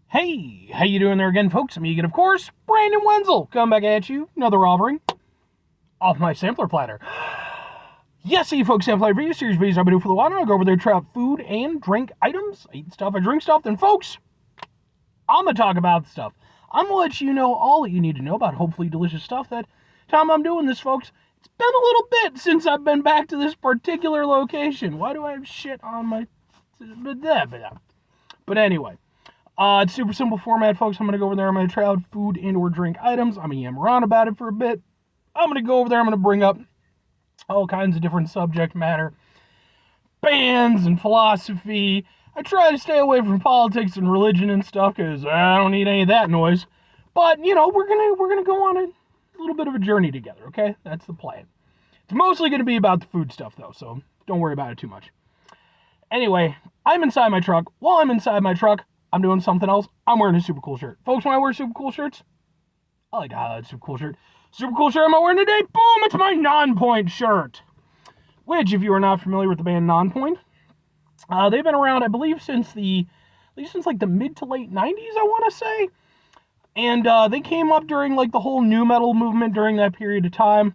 Hey, how you doing there again, folks? I'm Egan, of course, Brandon Wenzel, come back at you, another offering off my sampler platter. Yes, you folks, sampler video series videos I've been doing for the while. I'll go over there, try out food and drink items. I eat stuff, I drink stuff. Then, folks, I'm gonna talk about stuff. I'm gonna let you know all that you need to know about hopefully delicious stuff. That time I'm doing this, folks, it's been a little bit since I've been back to this particular location. Why do I have shit on my? But anyway. It's super simple format, folks. I'm going to go over there. I'm going to try out food and or drink items. I'm going to yammer on about it for a bit. I'm going to go over there. I'm going to bring up all kinds of different subject matter. Bands and philosophy. I try to stay away from politics and religion and stuff because I don't need any of that noise. But, you know, we're gonna go on a little bit of a journey together, okay? That's the plan. It's mostly going to be about the food stuff, though, so don't worry about it too much. Anyway, I'm inside my truck. While I'm inside my truck, I'm doing something else. I'm wearing a super cool shirt. Folks, when I wear super cool shirts, I like to highlight a super cool shirt. Super cool shirt I'm wearing today, boom, it's my Non-Point shirt. Which, if you are not familiar with the band Non-Point, they've been around, I believe, since like the mid to late 90s, I want to say. And they came up during like the whole nu metal movement during that period of time.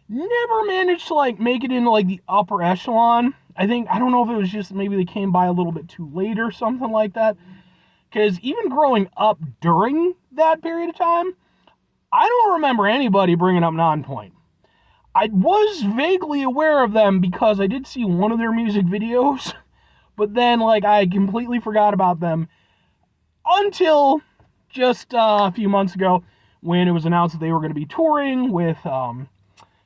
Never managed to like make it into like the upper echelon. I don't know if it was just maybe they came by a little bit too late or something like that. Because even growing up during that period of time, I don't remember anybody bringing up Non-Point. I was vaguely aware of them because I did see one of their music videos, but then like I completely forgot about them until just a few months ago when it was announced that they were going to be touring with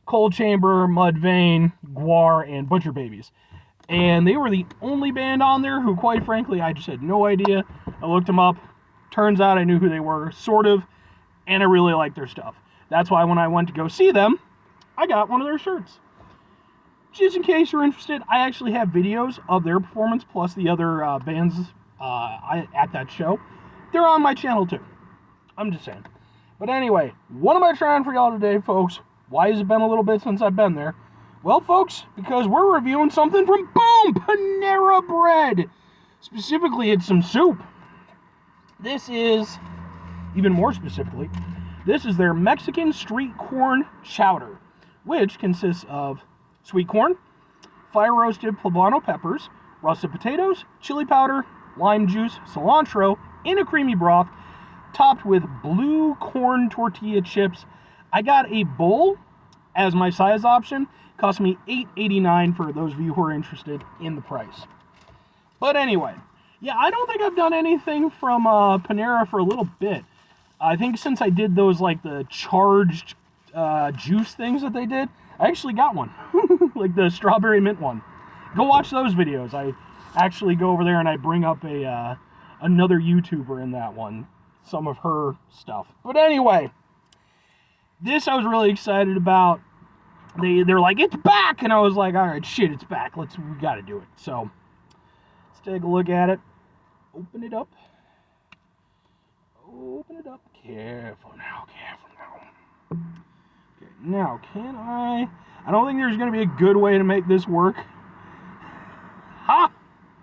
Cold Chamber, Mudvayne, Gwar, and Butcher Babies. And they were the only band on there who, quite frankly, I just had no idea. I looked them up. Turns out I knew who they were, sort of, and I really liked their stuff. That's why when I went to go see them, I got one of their shirts. Just in case you're interested, I actually have videos of their performance plus the other bands at that show. They're on my channel too. I'm just saying. But anyway, what am I trying for y'all today, folks? Why has it been a little bit since I've been there? Well, folks, because we're reviewing something from, boom, Panera Bread. Specifically, it's some soup. This is, even more specifically, this is their Mexican street corn chowder, which consists of sweet corn, fire-roasted poblano peppers, russet potatoes, chili powder, lime juice, cilantro, in a creamy broth, topped with blue corn tortilla chips. I got a bowl as my size option. Cost me $8.89 for those of you who are interested in the price. But anyway, yeah, I don't think I've done anything from Panera for a little bit. I think since I did those, like, the charged juice things that they did, I actually got one. Like the strawberry mint one. Go watch those videos. I actually go over there and I bring up another YouTuber in that one. Some of her stuff. But anyway, this I was really excited about. They're like, it's back! And I was like, alright, shit, it's back. We gotta do it. So, let's take a look at it. Open it up. Open it up. Careful now. Okay, now, can I don't think there's gonna be a good way to make this work. Ha!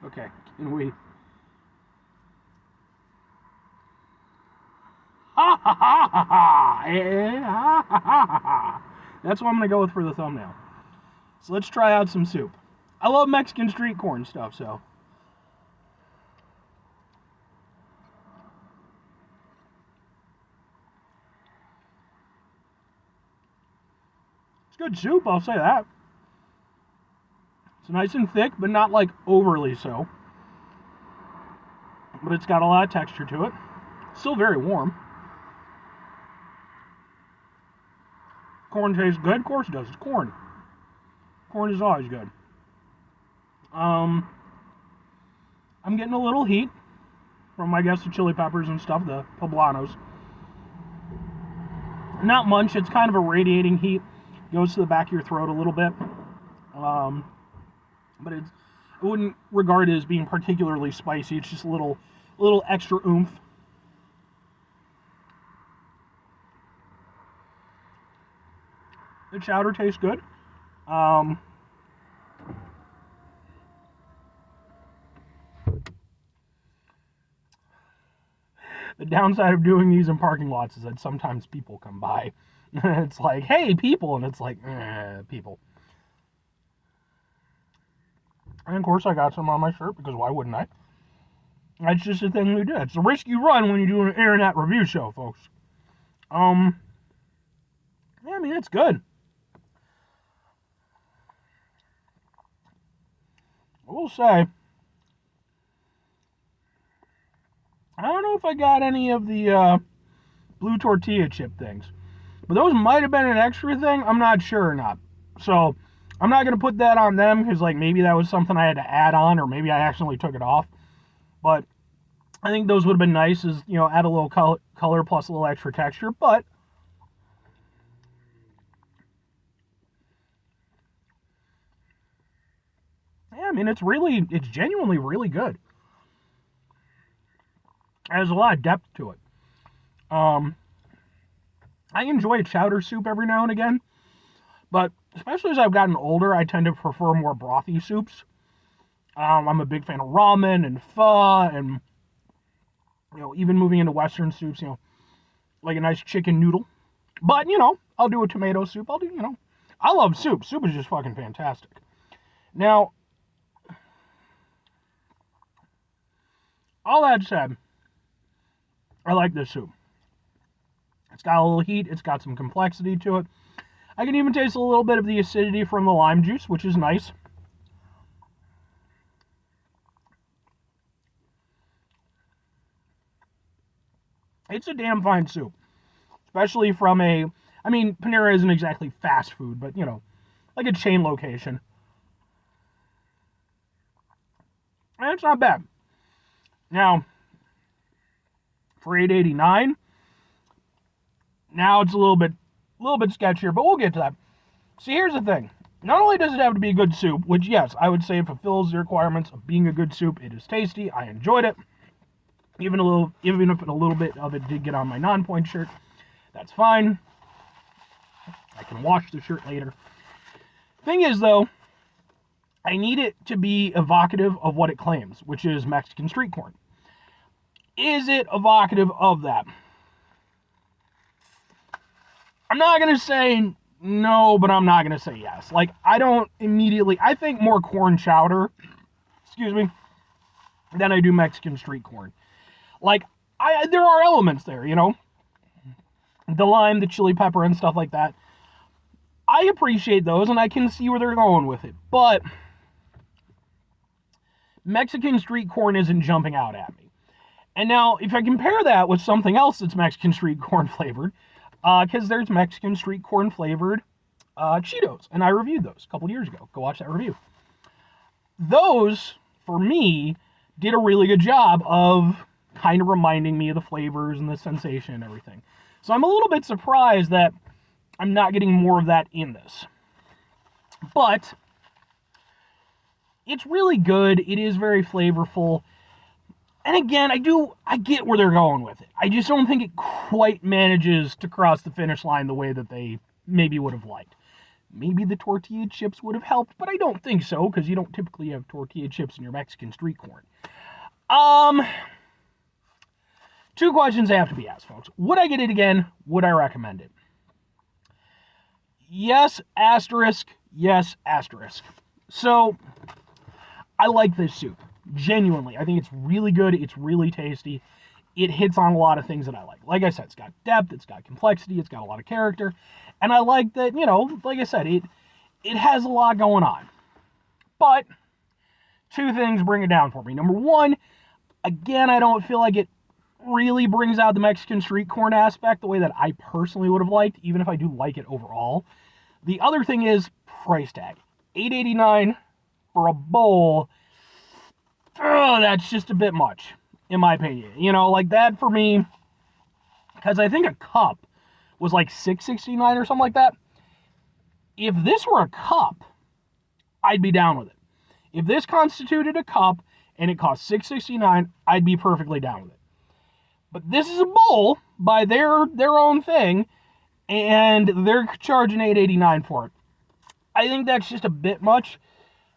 Okay, can we... Ha ha ha ha ha! Ha ha ha ha! That's what I'm going to go with for the thumbnail. So let's try out some soup. I love Mexican street corn stuff, so. It's good soup, I'll say that. It's nice and thick, but not like overly so. But it's got a lot of texture to it. Still very warm. Corn tastes good? Of course it does. It's corn. Corn is always good. I'm getting a little heat from, I guess, the chili peppers and stuff, the poblanos. Not much. It's kind of a radiating heat. Goes to the back of your throat a little bit. But I wouldn't regard it as being particularly spicy. It's just a little extra oomph. The chowder tastes good. The downside of doing these in parking lots is that sometimes people come by. It's like, hey, people, and it's like, people. And of course, I got some on my shirt because why wouldn't I? That's just the thing we do. It's a risk you run when you do an internet review show, folks. Yeah, I mean, it's good. I will say, I don't know if I got any of the blue tortilla chip things, but those might have been an extra thing. I'm not sure or not. So I'm not going to put that on them because, like, maybe that was something I had to add on, or maybe I accidentally took it off. But I think those would have been nice, as, you know, add a little color plus a little extra texture. But yeah, I mean, it's genuinely really good. There's a lot of depth to it. I enjoy chowder soup every now and again, but especially as I've gotten older, I tend to prefer more brothy soups. I'm a big fan of ramen and pho, and, you know, even moving into Western soups, you know, like a nice chicken noodle. But, you know, I'll do a tomato soup. I love soup. Soup is just fucking fantastic. Now, all that said, I like this soup. It's got a little heat. It's got some complexity to it. I can even taste a little bit of the acidity from the lime juice, which is nice. It's a damn fine soup. Especially from Panera isn't exactly fast food, but, you know, like a chain location. And it's not bad. Now, for $8.89, now it's a little bit sketchier, but we'll get to that. See, here's the thing. Not only does it have to be a good soup, which, yes, I would say fulfills the requirements of being a good soup. It is tasty. I enjoyed it. Even if a little bit of it did get on my non-point shirt, that's fine. I can wash the shirt later. Thing is, though, I need it to be evocative of what it claims, which is Mexican street corn. Is it evocative of that? I'm not going to say no, but I'm not going to say yes. Like, I think more corn chowder, than I do Mexican street corn. Like, there are elements there, you know? The lime, the chili pepper, and stuff like that. I appreciate those, and I can see where they're going with it. But Mexican street corn isn't jumping out at me. And now, if I compare that with something else that's Mexican street corn flavored, because there's Mexican street corn flavored Cheetos, and I reviewed those a couple years ago. Go watch that review. Those, for me, did a really good job of kind of reminding me of the flavors and the sensation and everything. So I'm a little bit surprised that I'm not getting more of that in this. But it's really good. It is very flavorful. And again, I get where they're going with it. I just don't think it quite manages to cross the finish line the way that they maybe would have liked. Maybe the tortilla chips would have helped, but I don't think so, because you don't typically have tortilla chips in your Mexican street corn. Two questions have to be asked, folks. Would I get it again? Would I recommend it? Yes, asterisk. Yes, asterisk. So, I like this soup. Genuinely. I think it's really good. It's really tasty. It hits on a lot of things that I like. Like I said, it's got depth, it's got complexity, it's got a lot of character. And I like that, you know, like I said, it has a lot going on. But two things bring it down for me. Number one, again, I don't feel like it really brings out the Mexican street corn aspect the way that I personally would have liked, even if I do like it overall. The other thing is price tag. $8.89 for a bowl. Oh, that's just a bit much, in my opinion. You know, like that for me, because I think a cup was like $6.69 or something like that. If this were a cup, I'd be down with it. If this constituted a cup and it cost $6.69, I'd be perfectly down with it. But this is a bowl by their own thing, and they're charging $8.89 for it. I think that's just a bit much.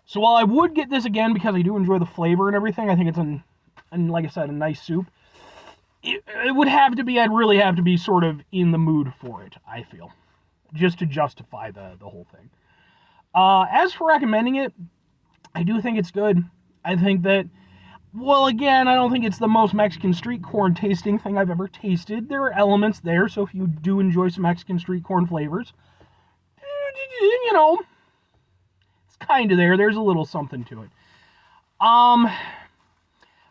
So while I would get this again because I do enjoy the flavor and everything, I think it's like I said, a nice soup. it would have to be, I'd really have to be sort of in the mood for it, I feel, just to justify the whole thing. As for recommending it, I do think it's good. I think that, well, again, I don't think it's the most Mexican street corn tasting thing I've ever tasted. There are elements there, so if you do enjoy some Mexican street corn flavors, you know, it's kind of there. There's a little something to it.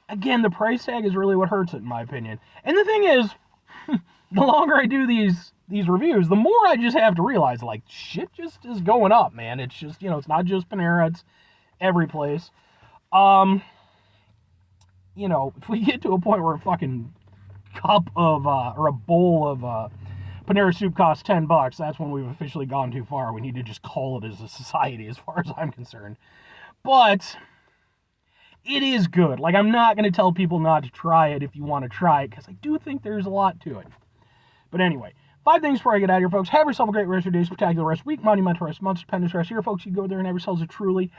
Again, the price tag is really what hurts it, in my opinion. And the thing is, the longer I do these reviews, the more I just have to realize, like, shit just is going up, man. It's just, it's not just Panera, it's every place. If we get to a point where a fucking cup of, or a bowl of, Panera soup costs $10, that's when we've officially gone too far. We need to just call it as a society, as far as I'm concerned. But it is good. Like, I'm not going to tell people not to try it if you want to try it, because I do think there's a lot to it. But anyway, 5 things before I get out of here, folks. Have yourself a great rest of your day, spectacular rest of week, monumental rest, month, stupendous rest here, folks. You go there and have yourselves a truly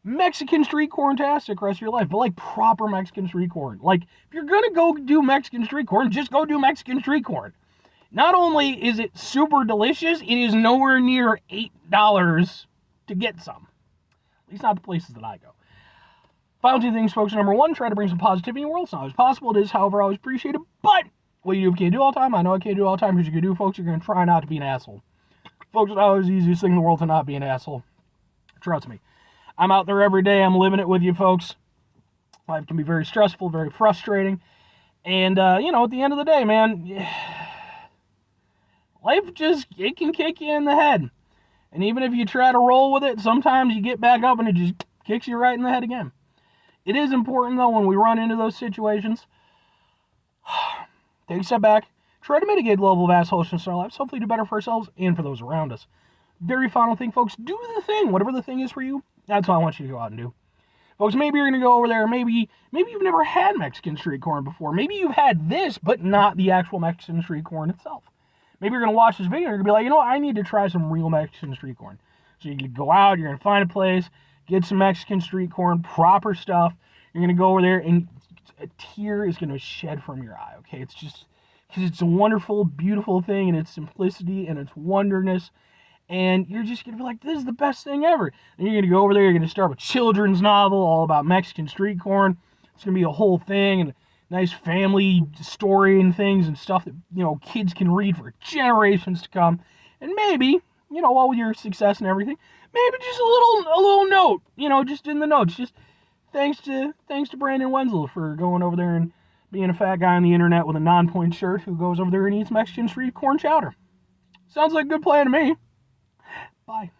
Mexican street corn-tastic rest of your life, but like proper Mexican street corn. Like, if you're going to go do Mexican street corn, just go do Mexican street corn. Not only is it super delicious, it is nowhere near $8 to get some. At least not the places that I go. Final 2 things, folks. Number 1, try to bring some positivity in the world. It's not always possible. It is, however, always appreciated. But what you do can't do all the time. I know I can't do all the time. Here's what you can do, folks. You're going to try not to be an asshole. Folks, it's always the easiest thing in the world to not be an asshole. Trust me. I'm out there every day. I'm living it with you, folks. Life can be very stressful, very frustrating. And, at the end of the day, man, life it can kick you in the head. And even if you try to roll with it, sometimes you get back up and it just kicks you right in the head again. It is important, though, when we run into those situations, take a step back, try to mitigate the level of assholishness in our lives, hopefully do better for ourselves and for those around us. Very final thing, folks, do the thing. Whatever the thing is for you, that's what I want you to go out and do. Folks, maybe you're going to go over there, maybe you've never had Mexican street corn before. Maybe you've had this, but not the actual Mexican street corn itself. Maybe you're going to watch this video and you're going to be like, I need to try some real Mexican street corn. So you can go out, you're going to find a place, get some Mexican street corn, proper stuff. You're going to go over there and a tear is going to shed from your eye, okay? It's just, because it's a wonderful, beautiful thing in its simplicity and its wonderness. And you're just going to be like, this is the best thing ever. And you're going to go over there, you're going to start with a children's novel all about Mexican street corn. It's going to be a whole thing and a nice family story and things and stuff that, kids can read for generations to come. And maybe, all with your success and everything, maybe just a little note, just in the notes. Just thanks to Brandon Wenzel for going over there and being a fat guy on the internet with a non-point shirt who goes over there and eats Mexican street corn chowder. Sounds like a good plan to me. Bye.